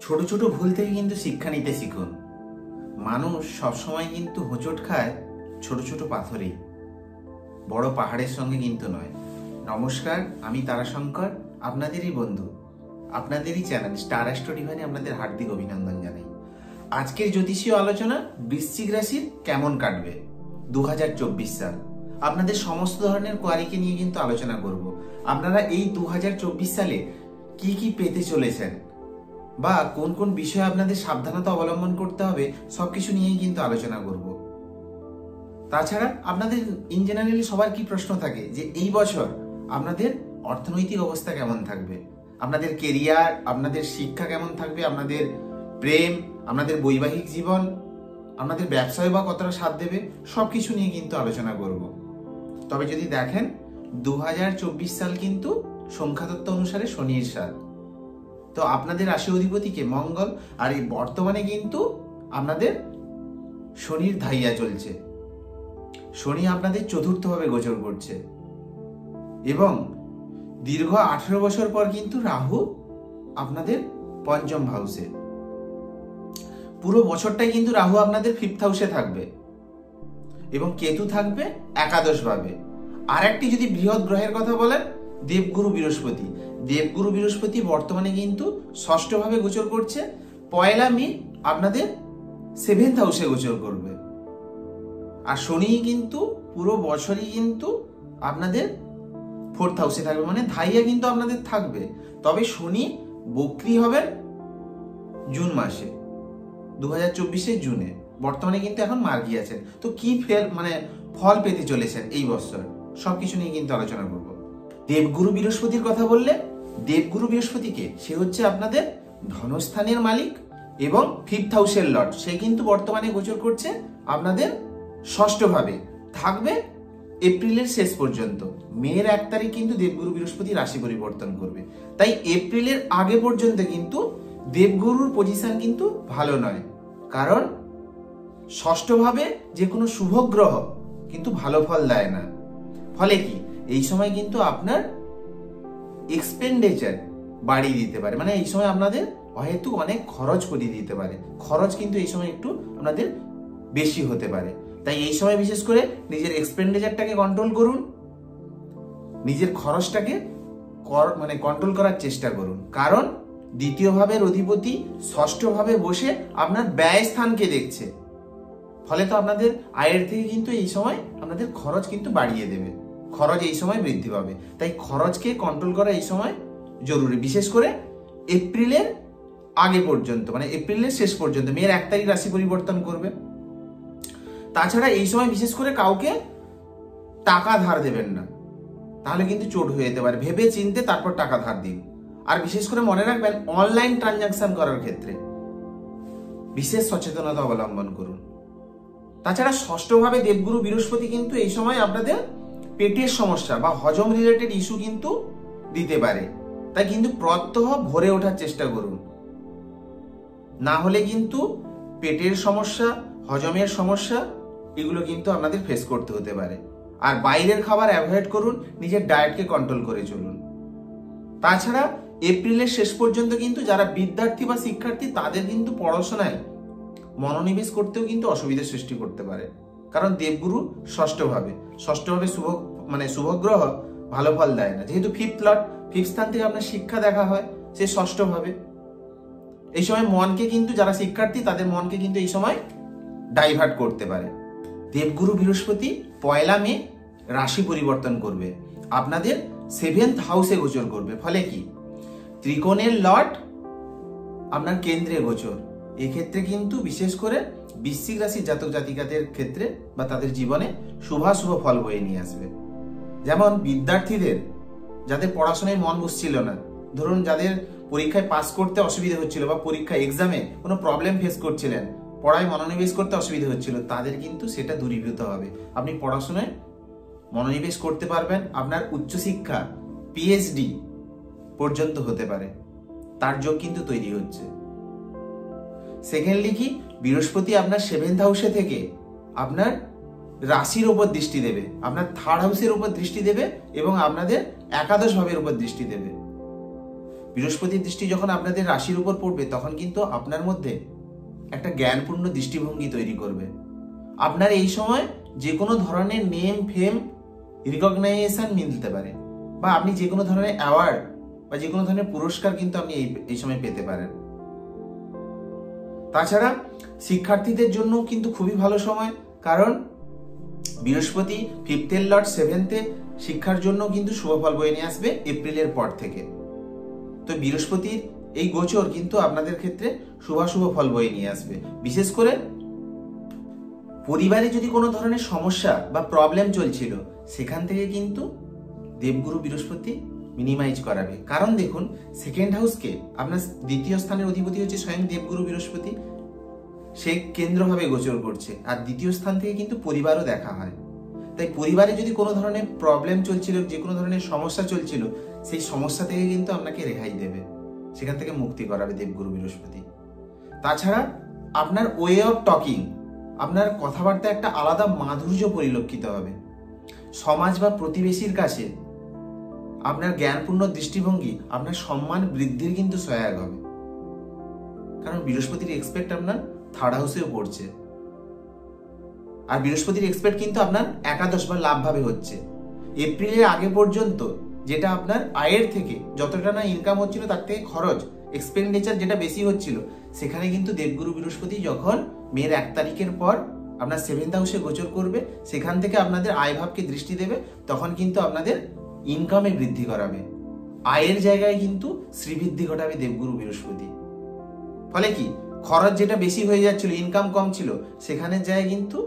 ছোট ছোট ভুল থেকে কিন্তু শিক্ষা নিতে শিখুন। মানুষ সবসময় কিন্তু হোঁচট খায় ছোট ছোট পাথরেই, বড় পাহাড়ের সঙ্গে কিন্তু নয়। নমস্কার, আমি তারাশঙ্কর, আপনাদেরই বন্ধু, আপনাদেরই চ্যানেল স্টার অ্যাস্ট্রো ডিভাইনে আপনাদের হার্দিক অভিনন্দন জানাই। আজকের জ্যোতিষীয় আলোচনা বৃশ্চিক রাশির কেমন কাটবে 2024 সাল। আপনাদের সমস্ত ধরনের কোয়ারিকে নিয়ে কিন্তু আলোচনা করব। আপনারা এই 2024 সালে কি কি পেতে চলেছেন বা কোন কোন বিষয়ে আপনাদের সাবধানতা অবলম্বন করতে হবে, সবকিছু নিয়েই কিন্তু আলোচনা করব। তাছাড়া আপনাদের ইন জেনারেলি সবার কি প্রশ্ন থাকে যে এই বছর আপনাদের অর্থনৈতিক অবস্থা কেমন থাকবে, আপনাদের কেরিয়ার, আপনাদের শিক্ষা কেমন থাকবে, আপনাদের প্রেম, আপনাদের বৈবাহিক জীবন, আপনাদের ব্যবসায় বা কতটা সাথ দেবে, সবকিছু নিয়ে কিন্তু আলোচনা করব। তবে যদি দেখেন 2024 সাল কিন্তু সংখ্যাতত্ত্ব অনুসারে শনির সাল। তো আপনাদের রাশি অধিপতিকে মঙ্গল, আর এই বর্তমানে কিন্তু আপনাদের শনির ধাইয়া চলছে। শনি আপনাদের চতুর্থভাবে গোচর করছে এবং দীর্ঘ 18 বছর পর কিন্তু রাহু আপনাদের পঞ্চম হাউসে। পুরো বছরটাই কিন্তু রাহু আপনাদের 5th হাউসে থাকবে এবং কেতু থাকবে একাদশ ভাবে। আর একটি যদি বৃহৎ গ্রহের কথা বলেন, দেবগুরু বৃহস্পতি। দেবগুরু বৃহস্পতি বর্তমানে কিন্তু 6ষ্ঠ ভাবে গোচর করছে। 1 মে আপনাদের 7th হাউসে গোচর করবে। আর শনি কিন্তু পুরো বছরই কিন্তু আপনাদের 4th হাউসে থাকবে, মানে ধাইয়া কিন্তু আপনাদের থাকবে। তবে শনি বক্রী হবেন জুন মাসে, 2024 জুনে। বর্তমানে কিন্তু এখন মার্গী আছেন। তো কি ফল পেতে চলেছেন এই বছর, সবকিছু নিয়ে কিন্তু আলোচনা করব। দেবগুরু বৃহস্পতির কথা বললে, দেবগুরু বৃহস্পতিকে, সে হচ্ছে আপনাদের ধনস্থানের মালিক এবং 5th হাউসের লর্ড। সে কিন্তু বর্তমানে গোচর করছে আপনাদের 6ষ্ঠ ভাবে, থাকবে এপ্রিলের শেষ পর্যন্ত। মের 1 তারিখ কিন্তু দেবগুরু বৃহস্পতি রাশি পরিবর্তন করবে। তাই এপ্রিলের আগে পর্যন্ত কিন্তু দেবগুরুর পজিশন কিন্তু ভালো নয়, কারণ 6ষ্ঠ ভাবে যে কোনো শুভ গ্রহ কিন্তু ভালো ফল দেয় না। ফলে কি এই সময় কিন্তু আপনার এক্সপেন্ডিচার বাড়িয়ে দিতে পারে, মানে এই সময় আপনাদের হয়তো অনেক খরচ করিয়ে দিতে পারে। খরচ কিন্তু এই সময় একটু আপনাদের বেশি হতে পারে। তাই এই সময় বিশেষ করে নিজের এক্সপেন্ডিচারটাকে কন্ট্রোল করুন, নিজের খরচটাকে কন্ট্রোল করার চেষ্টা করুন। কারণ দ্বিতীয় ভাবের অধিপতি 6ষ্ঠ ভাবে বসে আপনার ব্যয় স্থানকে দেখছে। ফলে তো আপনাদের আয়ের থেকে কিন্তু এই সময় আপনাদের খরচ কিন্তু বাড়িয়ে দেবে, খরচ এই সময় বৃদ্ধি পাবে। তাই খরচকে কন্ট্রোল করা এই সময় জরুরি, বিশেষ করে এপ্রিলের আগে পর্যন্ত, মানে এপ্রিলের শেষ পর্যন্ত। মের 1 তারিখ রাশি পরিবর্তন করবে। তাছাড়া এই সময় বিশেষ করে কাউকে টাকা ধার দেবেন না, তাহলে কিন্তু চোট হয়ে যেতে পারে। ভেবে চিনতে তারপর টাকা ধার দিন। আর বিশেষ করে মনে রাখবেন, অনলাইন ট্রানজাকশন করার ক্ষেত্রে বিশেষ সচেতনতা অবলম্বন করুন। তাছাড়া 6ষ্ঠ ভাবে দেবগুরু বৃহস্পতি কিন্তু এই সময় আপনাদের পেটের সমস্যা বা হজম রিলেটেড ইস্যু কিন্তু দিতে পারে। তাই কিন্তু প্রত্যহ ভরে ওঠার চেষ্টা করুন, না হলে কিন্তু পেটের সমস্যা, হজমের সমস্যা, এগুলো কিন্তু আপনাদের ফেস করতে হতে পারে। আর বাইরের খাবার অ্যাভয়েড করুন, নিজের ডায়েটকে কন্ট্রোল করে চলুন। তাছাড়া এপ্রিলের শেষ পর্যন্ত কিন্তু যারা বিদ্যার্থী বা শিক্ষার্থী, তাদের কিন্তু পড়াশোনায় মনোনিবেশ করতেও কিন্তু অসুবিধার সৃষ্টি করতে পারে। কারণ দেবগুরু 6ষ্ঠ ভাবে শুভ গ্রহ ভালো ফল দেয় না। যেহেতু 5th লর্ড, 5th স্থান থেকে আপনার শিক্ষা দেখা হয়, সে 6ষ্ঠ ভাবে। এই সময় মনকে কিন্তু, যারা শিক্ষার্থী তাদের মনকে কিন্তু এই সময় ডাইভার্ট করতে পারে। দেবগুরু বৃহস্পতি 1 মে রাশি পরিবর্তন করবে, আপনাদের 7th হাউসে গোচর করবে। ফলে কি ত্রিকোণের লর্ড আপনার কেন্দ্রে গোচর। এক্ষেত্রে কিন্তু বিশেষ করে বৃশ্চিক রাশির জাতক জাতিকাদের ক্ষেত্রে বা তাদের জীবনে শুভাশুভ ফল বয়ে নিয়ে আসবে। যেমন বিদ্যার্থীদের, যাদের পড়াশোনায় মন বসছিল না, ধরুন যাদের পরীক্ষায় পাস করতে অসুবিধা হচ্ছিল বা পরীক্ষা এক্সামে কোনো প্রবলেম ফেস করছিলেন, পড়ায় মনোনিবেশ করতে অসুবিধা হচ্ছিল, তাদের কিন্তু সেটা দূরীভূত হবে। আপনি পড়াশোনায় মনোনিবেশ করতে পারবেন। আপনার উচ্চশিক্ষা PhD পর্যন্ত হতে পারে, তার যোগ কিন্তু তৈরি হচ্ছে। সেকেন্ডলি কি বৃহস্পতি আপনার 7th হাউসে থেকে আপনার রাশির উপর দৃষ্টি দেবে, আপনার 3rd হাউসের উপর দৃষ্টি দেবে এবং আপনাদের একাদশ ভাবের উপর দৃষ্টি দেবে। বৃহস্পতির দৃষ্টি যখন আপনাদের রাশির উপর পড়বে তখন কিন্তু আপনার মধ্যে একটা জ্ঞানপূর্ণ দৃষ্টিভঙ্গি তৈরি করবে। আপনার এই সময় যে কোনো ধরনের নেম ফেম রিকগনাইজেশন মিলতে পারে, বা আপনি যে কোনো ধরনের অ্যাওয়ার্ড বা যে কোনো ধরনের পুরস্কার কিন্তু আপনি এই সময় পেতে পারেন। তাছাড়া শিক্ষার্থীদের জন্য কিন্তু খুবই ভালো সময়, কারণ বৃহস্পতি 5th লর্ড 7th শিক্ষার জন্য কিন্তু শুভ ফল বয়ে নিয়ে আসবে এপ্রিলের পর থেকে। তো বৃহস্পতির এই গোচর কিন্তু আপনাদের ক্ষেত্রে শুভ ফল বয়ে নিয়ে আসবে। বিশেষ করে পরিবারে যদি কোনো ধরনের সমস্যা বা প্রবলেম চলছিল, সেখান থেকে কিন্তু দেবগুরু বৃহস্পতি মিনিমাইজ করাবে। কারণ দেখুন, সেকেন্ড হাউসকে আপনার দ্বিতীয় স্থানের অধিপতি হচ্ছে স্বয়ং দেবগুরু বৃহস্পতি, সে কেন্দ্রভাবে গোচর করছে, আর দ্বিতীয় স্থান থেকে কিন্তু পরিবারও দেখা হয়। তাই পরিবারে যদি কোনো ধরনের প্রবলেম চলছিল, যে কোনো ধরনের সমস্যা চলছিল, সেই সমস্যা থেকে কিন্তু আপনাকে রেহাই দেবে, সেখান থেকে মুক্তি করাবে দেবগুরু বৃহস্পতি। তাছাড়া আপনার ওয়ে অফ টকিং, আপনার কথাবার্তায় একটা আলাদা মাধুর্য পরিলক্ষিত হবে। সমাজ বা প্রতিবেশীর কাছে আপনার জ্ঞানপূর্ণ দৃষ্টিভঙ্গি আপনার সম্মান বৃদ্ধির কিন্তু সহায়ক হবে, কারণ বৃহস্পতির এক্সপেক্ট আপনার 3rd হাউসেও পড়ছে, আর বৃহস্পতির এক্সপেক্ট কিন্তু আপনার একাদশ বা লাভ ভাবে হচ্ছে। এপ্রিলের আগে পর্যন্ত যেটা আপনার আয়ের থেকে যতটা না ইনকাম হচ্ছিল, তার থেকে খরচ এক্সপেন্ডিচার যেটা বেশি হচ্ছিল, সেখানে কিন্তু দেবগুরু বৃহস্পতি যখন মের 1 তারিখের পর আপনার 7th হাউসে গোচর করবে, সেখান থেকে আপনাদের আয় ভাবকে দৃষ্টি দেবে, তখন কিন্তু আপনাদের ইনকামে বৃদ্ধি করাবে, আয়ের জায়গায় কিন্তু শ্রীবৃদ্ধি ঘটাবে দেবগুরু বৃহস্পতি। ফলে কি, খরচ যেটা বেশি হয়ে যাচ্ছিল, ইনকাম কম ছিল, সেখানের জায়গায় কিন্তু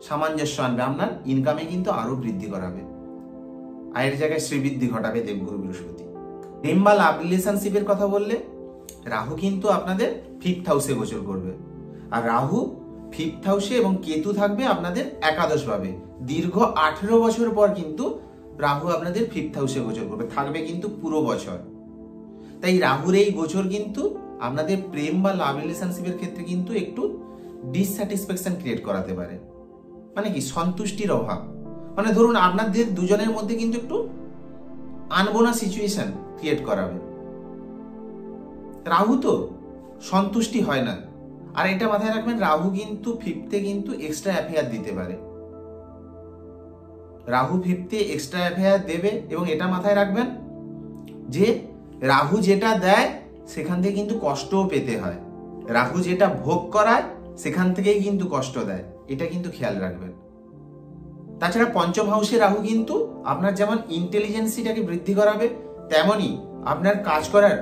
সামঞ্জস্য আনবে, আপনার ইনকামে কিন্তু আরো বৃদ্ধি করাবে, আয়ের জায়গায় শ্রীবৃদ্ধি ঘটাবে দেবগুরু বৃহস্পতি। প্রেম বা লাভ রিলেশনশিপের কথা বললে, রাহু কিন্তু আপনাদের 5th হাউসে গোচর করবে, আর রাহু 5th হাউসে এবং কেতু থাকবে আপনাদের একাদশ ভাবে। দীর্ঘ 18 বছর পর কিন্তু রাহু আপনাদের 5th হাউসে গোচর করবে, থাকবে কিন্তু পুরো বছর। তাই রাহুর এই গোচর কিন্তু আপনাদের প্রেম বা লাভ রিলেশনশিপের ক্ষেত্রে কিন্তু একটু ডিসস্যাটিসফ্যাকশন ক্রিয়েট করাতে পারে। মানে কি, সন্তুষ্টির অভাব, মানে ধরুন আপনাদের দুজনের মধ্যে কিন্তু একটু আনবোনা সিচুয়েশন ক্রিয়েট করাবে। রাহু তো সন্তুষ্টি হয় না, আর এটা মাথায় রাখবেন, রাহু কিন্তু 5th কিন্তু এক্সট্রা অ্যাফেয়ার দিতে পারে, রাহু 5th এক্সট্রা অ্যাফেয়ার দেবে। এবং এটা মাথায় রাখবেন যে রাহু যেটা দেয় সেখান থেকে কিন্তু কষ্টও পেতে হয়, রাহু যেটা ভোগ করায় সেখান থেকেই কিন্তু কষ্ট দেয়, এটা কিন্তু খেয়াল রাখবেন। তাছাড়া 5ম হাউসে রাহু কিন্তু আপনার যেমন ইন্টেলিজেন্সিটাকে বৃদ্ধি করাবে, তেমনি আপনার কাজ করার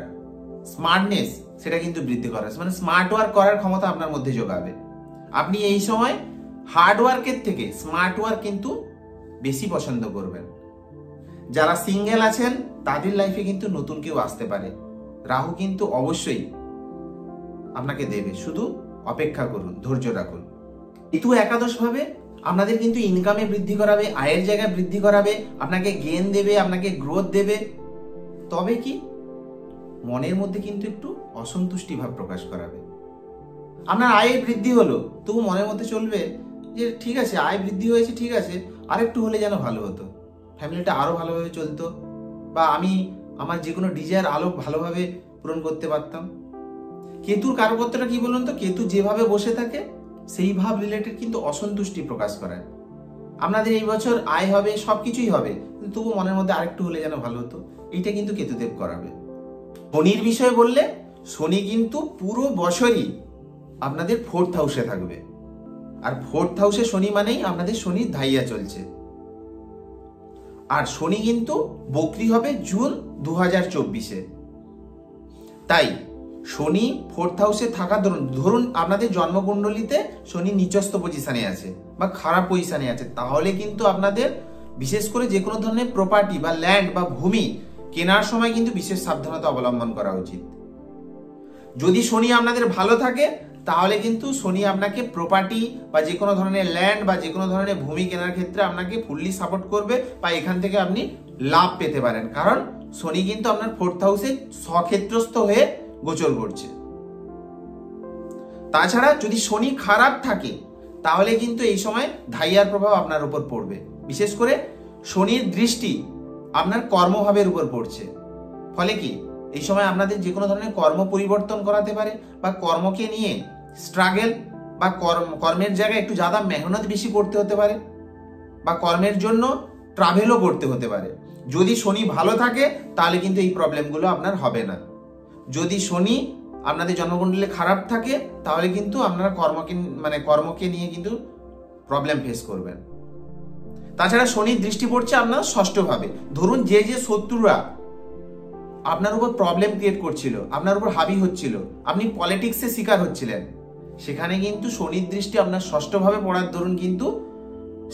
স্মার্টনেস সেটা কিন্তু বৃদ্ধি করাবে, মানে স্মার্ট ওয়ার্ক করার ক্ষমতা আপনার মধ্যে যোগাবে। আপনি এই সময় হার্ড ওয়ার্কের থেকে স্মার্ট ওয়ার্ক কিন্তু বেশি পছন্দ করবেন। যারা সিঙ্গেল আছেন তাদের লাইফে কিন্তু নতুন কেউ আসতে পারে, রাহু কিন্তু অবশ্যই আপনাকে দেবে, শুধু অপেক্ষা করুন, ধৈর্য রাখুন। কেতু একাদশ ভাবে আপনাদের কিন্তু ইনকামে বৃদ্ধি করাবে, আয়ের জায়গায় বৃদ্ধি করাবে, আপনাকে গেইন দেবে, আপনাকে গ্রোথ দেবে। তবে কি, মনের মধ্যে কিন্তু একটু অসন্তুষ্টি ভাব প্রকাশ করাবে। আপনার আয়ের বৃদ্ধি হলো, তবু মনের মধ্যে চলবে যে ঠিক আছে, আয় বৃদ্ধি হয়েছে, ঠিক আছে, আরেকটু হলে যেন ভালো হতো, ফ্যামিলিটা আরো ভালোভাবে চলতো, বা আমি আমার যে কোনো ডিজায়ার আরো ভালোভাবে পূরণ করতে পারতাম। কেতুর কারকত্বটা কি বলুন তো, কেতু যেভাবে বসে থাকে সেই ভাব রিলেটেড কিন্তু অসন্তুষ্টি প্রকাশ করায়। আপনাদের এই বছর আয় হবে, সবকিছুই হবে, কিন্তু তবু মনের মধ্যে আরেকটু হলে যেন ভালো হতো, এইটা কিন্তু কেতুদেব করাবে। শনির বিষয়ে বললে, শনি কিন্তু পুরো বছরই আপনাদের 4th হাউসে থাকবে, আর 4th হাউসে শনি মানেই আপনাদের শনির ধাইয়া চলছে। আর শনি কিন্তু বক্রি হবে জুন 2024-এ। তাই শনি 4th হাউসে থাকা ধরুন আপনাদের জন্মকুণ্ডলিতে শনি নিচস্থ পজিশনে আছে বা খারাপ পজিশনে আছে, তাহলে কিন্তু আপনাদের বিশেষ করে যে কোনো ধরনের প্রপার্টি বা ল্যান্ড বা ভূমি কেনার সময় কিন্তু বিশেষ সাবধানতা অবলম্বন করা উচিত। যদি শনি আপনাদের ভালো থাকে, তাহলে কিন্তু শনি আপনাকে প্রপার্টি বা যে কোনো ধরনের ল্যান্ড বা যে কোনো ধরনের ভূমি কেনার ক্ষেত্রে আপনাকে ফুললি সাপোর্ট করবে, বা এখান থেকে আপনি লাভ পেতে পারেন, কারণ শনি কিন্তু আপনার 4th হাউসে স্বক্ষেত্রস্থ হয়ে গোচর করছে। তাছাড়া যদি শনি খারাপ থাকে, তাহলে কিন্তু এই সময় ধাইয়ার প্রভাব আপনার উপর পড়বে। বিশেষ করে শনির দৃষ্টি আপনার কর্মভাবের উপর পড়ছে, ফলে কি এই সময় আপনাদের যে কোনো ধরনের কর্ম পরিবর্তন করাতে পারে, বা কর্মকে নিয়ে স্ট্রাগল বা কর্মের জায়গায় একটু ज़्यादा মেহনত বেশি করতে হতে পারে, বা কর্মের জন্য ট্রাভেলও করতে হতে পারে। যদি শনি ভালো থাকে তাহলে কিন্তু এই প্রবলেমগুলো আপনার হবে না। যদি শনি আপনাদের জন্মকুণ্ডলী খারাপ থাকে তাহলে কিন্তু আপনারা কর্মকে নিয়ে কিন্তু প্রবলেম ফেস করবেন। তাছাড়া শনির দৃষ্টি পড়ছে আপনার ষষ্ঠভাবে। ধরুন যে শত্রুরা আপনার উপর প্রবলেম ক্রিয়েট করছিল, আপনার উপর হাবি হচ্ছিল, আপনি পলিটিক্সের শিকার হচ্ছিলেন, সেখানে কিন্তু শনির দৃষ্টি আপনার ষষ্ঠভাবে পড়ার দরুন কিন্তু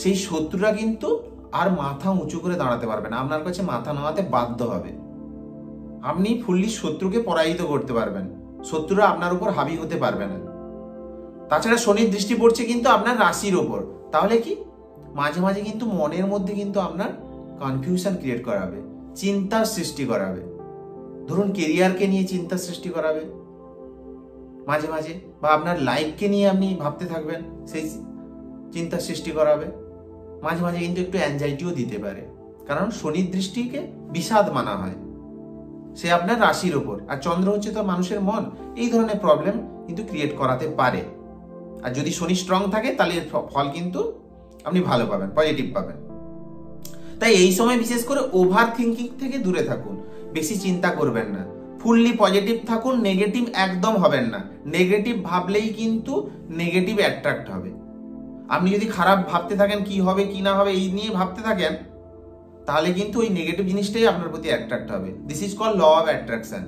সেই শত্রুরা কিন্তু আর মাথা উঁচু করে দাঁড়াতে পারবে না, আপনার কাছে মাথা নামাতে বাধ্য হবে। আপনি ফুললি শত্রুকে পরাজিত করতে পারবেন, শত্রুরা আপনার উপর হাবি হতে পারবে না। তাছাড়া শনির দৃষ্টি পড়ছে কিন্তু আপনার রাশির ওপর, তাহলে কি মাঝে মাঝে কিন্তু মনের মধ্যে কিন্তু আপনার কনফিউশন ক্রিয়েট করাবে, চিন্তার সৃষ্টি করাবে। ধরুন কেরিয়ারকে নিয়ে চিন্তার সৃষ্টি করাবে মাঝে মাঝে, বা আপনার লাইফকে নিয়ে আপনি ভাবতে থাকবেন, সেই চিন্তার সৃষ্টি করাবে। মাঝে মাঝে কিন্তু একটু অ্যাংজাইটিও দিতে পারে, কারণ শনির দৃষ্টিকে বিষাদ মানা হয়, সে আপনার রাশির ওপর। আর চন্দ্র হচ্ছে তো মানুষের মন, এই ধরনের প্রবলেম কিন্তু ক্রিয়েট করাতে পারে। আর যদি শনি স্ট্রং থাকে তাহলে ফল কিন্তু আপনি ভালো পাবেন, পজিটিভ পাবেন। তাই এই সময় বিশেষ করে ওভার থিঙ্কিং থেকে দূরে থাকুন, বেশি চিন্তা করবেন না, ফুললি পজিটিভ থাকুন, নেগেটিভ একদম হবেন না। নেগেটিভ ভাবলেই কিন্তু নেগেটিভ অ্যাট্রাক্ট হবে। আপনি যদি খারাপ ভাবতে থাকেন, কি হবে কি না হবে এই নিয়ে ভাবতে থাকেন, তাহলে কিন্তু ওই নেগেটিভ জিনিসটাই আপনার প্রতি অ্যাট্রাক্ট হবে। This is called law of attraction.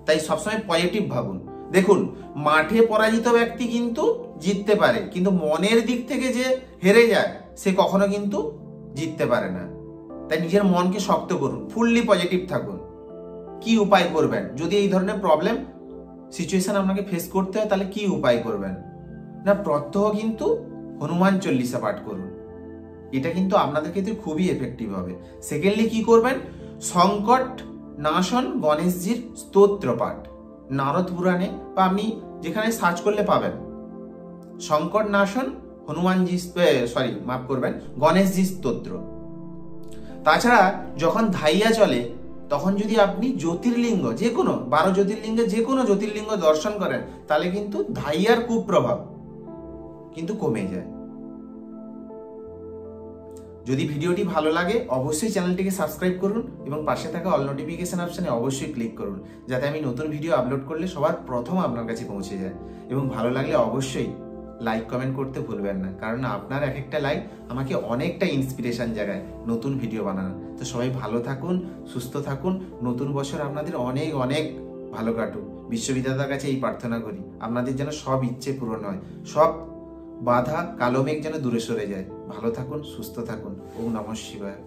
তাই সবসময় পজিটিভ ভাবুন। দেখুন, মাঠে পরাজিত ব্যক্তি কিন্তু জিততে পারে, কিন্তু মনের দিক থেকে যে হেরে যায় সে কখনো কিন্তু জিততে পারে না। তাই নিজের মনকে শক্ত করুন, ফুললি পজিটিভ থাকুন। কি উপায় করবেন যদি এই ধরনের প্রবলেম সিচুয়েশন আপনাকে ফেস করতে হয়, তাহলে কি উপায় করবেন না, প্রত্যহ কিন্তু হনুমান চল্লিশা পাঠ করুন, এটা কিন্তু আপনাদের ক্ষেত্রে খুবই এফেক্টিভ হবে। সেকেন্ডলি কি করবেন, সংকট নাশন গণেশজির স্তোত্র পাঠ, নারদ পুরাণে বা আপনি যেখানে সার্চ করলে পাবেন, সংকট নাশন গণেশজি স্তোত্র। তাছাড়া যখন ধাইয়া চলে তখন যদি আপনি জ্যোতির্লিঙ্গ যে কোনো 12 জ্যোতির্লিঙ্গে যে কোনো জ্যোতির্লিঙ্গ দর্শন করেন, তাহলে কিন্তু ধাইয়ার কুপ্রভাব কিন্তু কমে যায়। যদি ভিডিওটি ভালো লাগে অবশ্যই চ্যানেলটিকে সাবস্ক্রাইব করুন এবং পাশে থাকা অল নোটিফিকেশন অপশনে অবশ্যই ক্লিক করুন, যাতে আমি নতুন ভিডিও আপলোড করলে সবার প্রথম আপনার কাছে পৌঁছে যায়। এবং ভালো লাগলে অবশ্যই লাইক কমেন্ট করতে ভুলবেন না, কারণ আপনার এক একটা লাইক আমাকে অনেকটা ইন্সপিরেশন জাগায় নতুন ভিডিও বানানোর। তো সবাই ভালো থাকুন, সুস্থ থাকুন, নতুন বছর আপনাদের অনেক অনেক ভালো কাটুক। বিশ্ববিদ্যালয়ের কাছে এই প্রার্থনা করি আপনাদের যেন সব ইচ্ছে পূরণ হয়, সব বাধা কালো মেঘ যেন দূরে সরে যায়। ভালো থাকুন, সুস্থ থাকুন। ওম নমঃ শিবায়।